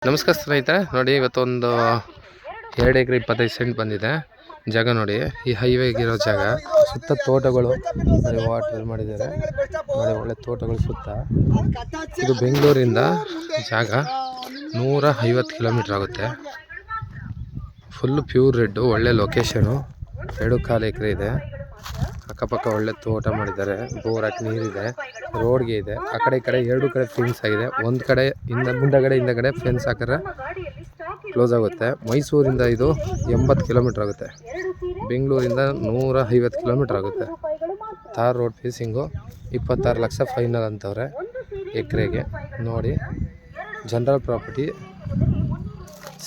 ನಮಸ್ಕಾರ ಸ್ನೇಹಿತರೆ, ನೋಡಿ ಇವತ್ತೊಂದು 2 ಎಕರೆ 25 ಸೆಂಟ್ ಬಂದಿದೆ ಜಾಗ. ನೋಡಿ ಈ ಹೈವೇಗಿರೋ ಜಾಗ, ಸುತ್ತ ತೋಟಗಳು ನೋಡಿ, ವಾಟರ್ ಮಾಡಿದ್ದಾರೆ ನೋಡಿ, ಒಳ್ಳೆ ತೋಟಗಳು ಸುತ್ತ. ಇದು ಬೆಂಗಳೂರಿಂದ ಜಾಗ 150 ಕಿಲೋಮೀಟ್ರ್ ಆಗುತ್ತೆ. ಫುಲ್ಲು ಪ್ಯೂರ್ ರೆಡ್ಡು, ಒಳ್ಳೆ ಲೊಕೇಶನು. 2.25 ಎಕರೆ ಇದೆ. ಅಕ್ಕಪಕ್ಕ ಒಳ್ಳೆ ತೋಟ ಮಾಡಿದ್ದಾರೆ, ಬೋರ್ ಹಾಕಿ ನೀರಿದೆ, ರೋಡ್ಗೆ ಇದೆ. ಆ ಕಡೆ ಈ ಕಡೆ 2 ಕಡೆ ಫೆನ್ಸ್ ಆಗಿದೆ. ಒಂದು ಕಡೆ ಹಿಂದಗಡೆ ಫೆನ್ಸ್ ಹಾಕಿದ್ರೆ ಕ್ಲೋಸ್ ಆಗುತ್ತೆ. ಮೈಸೂರಿಂದ ಇದು 80 ಕಿಲೋಮೀಟ್ರ್ ಆಗುತ್ತೆ. ಬೆಂಗಳೂರಿಂದ 150 ಕಿಲೋಮೀಟ್ರ್ ಆಗುತ್ತೆ. Tar road facing. 26 lakh final ಅಂತವ್ರೆ ಎಕರೆಗೆ. ನೋಡಿ, ಜನರಲ್ ಪ್ರಾಪರ್ಟಿ,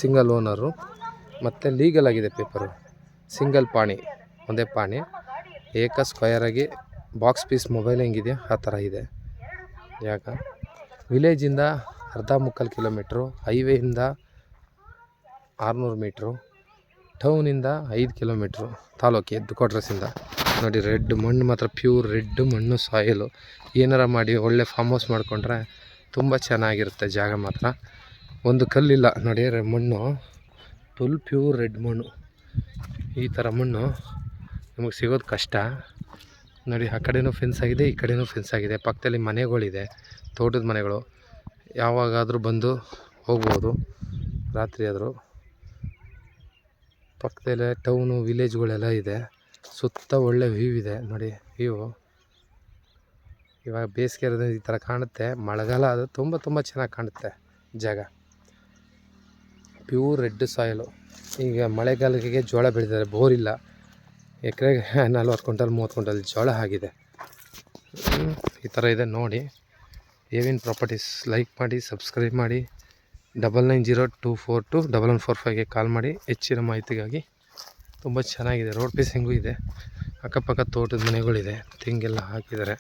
ಸಿಂಗಲ್ ಓನರು ಮತ್ತು ಲೀಗಲ್ ಆಗಿದೆ ಪೇಪರು. ಸಿಂಗಲ್ ಪಾಣಿ, ಒಂದೇ ಪಾಣಿ, ಏಕ ಸ್ಕ್ವಯರಾಗಿ ಬಾಕ್ಸ್ ಪೀಸ್ ಮೊಬೈಲ್ ಹೆಂಗಿದೆ ಆ ಥರ ಇದೆ ಜಾಗ. ವಿಲೇಜಿಂದ 1/4 ಕಿಲೋಮೀಟ್ರು, ಹೈವೇಯಿಂದ 600 ಮೀಟ್ರು, ಟೌನಿಂದ 5 ಕಿಲೋಮೀಟ್ರು, ತಾಲೂಕು ಹೆಡ್ಕ್ವಾರ್ಟರ್ಸಿಂದ. ನೋಡಿ, ರೆಡ್ ಮಣ್ಣು ಮಾತ್ರ ಪ್ಯೂರ್ ರೆಡ್ ಮಣ್ಣು, ಸಾಯಿಲು. ಏನಾರ ಮಾಡಿ ಒಳ್ಳೆ ಫಾರ್ಮ್ ಹೌಸ್ ಮಾಡಿಕೊಂಡ್ರೆ ತುಂಬ ಚೆನ್ನಾಗಿರುತ್ತೆ ಜಾಗ ಮಾತ್ರ. ಒಂದು ಕಲ್ಲಿಲ್ಲ ನೋಡಿ, ಮಣ್ಣು ಫುಲ್ ಪ್ಯೂರ್ ರೆಡ್ ಮಣ್ಣು. ಈ ಥರ ಮಣ್ಣು ನಮಗೆ ಸಿಗೋದು ಕಷ್ಟ. ನೋಡಿ, ಆ ಕಡೆನೂ ಫೆನ್ಸ್ ಆಗಿದೆ, ಈ ಕಡೆನೂ ಫೆನ್ಸ್ ಆಗಿದೆ. ಪಕ್ಕದಲ್ಲಿ ಮನೆಗಳಿದೆ, ತೋಟದ ಮನೆಗಳು. ಯಾವಾಗಾದರೂ ಬಂದು ಹೋಗ್ಬೋದು, ರಾತ್ರಿ ಆದರೂ. ಪಕ್ಕದಲ್ಲೇ ಟೌನು, ವಿಲೇಜ್ಗಳೆಲ್ಲ ಇದೆ. ಸುತ್ತ ಒಳ್ಳೆ ವ್ಯೂ ಇದೆ ನೋಡಿ. ವ್ಯೂ ಇವಾಗ ಬೇಸಿಗೆ ಈ ಥರ ಕಾಣುತ್ತೆ, ಮಳೆಗಾಲ ಅದು ತುಂಬ ಚೆನ್ನಾಗಿ ಕಾಣುತ್ತೆ ಜಾಗ. Pure red soil. ಈಗ ಮಳೆಗಾಲಕ್ಕೆ ಜೋಳ ಬೆಳೆದಿದ್ದಾರೆ, ಬೋರಿಲ್ಲ. ಎಕರೆಗೆ 40 ಕ್ವಿಂಟಲ್ 30 ಕ್ವಿಂಟಲ್ ಜೋಳ ಆಗಿದೆ. ಈ ಥರ ಇದೆ ನೋಡಿ. ಏವಿನ್ ಪ್ರಾಪರ್ಟೀಸ್ ಲೈಕ್ ಮಾಡಿ, ಸಬ್ಸ್ಕ್ರೈಬ್ ಮಾಡಿ. 9902421145ಗೆ ಕಾಲ್ ಮಾಡಿ ಹೆಚ್ಚಿನ ಮಾಹಿತಿಗಾಗಿ. ತುಂಬ ಚೆನ್ನಾಗಿದೆ. ರೋಡ್ ಫೇಸಿಂಗು ಇದೆ, ಅಕ್ಕಪಕ್ಕ ತೋಟದ ಮನೆಗಳಿದೆ, ತೆಂಗೆಲ್ಲ ಹಾಕಿದ್ದಾರೆ.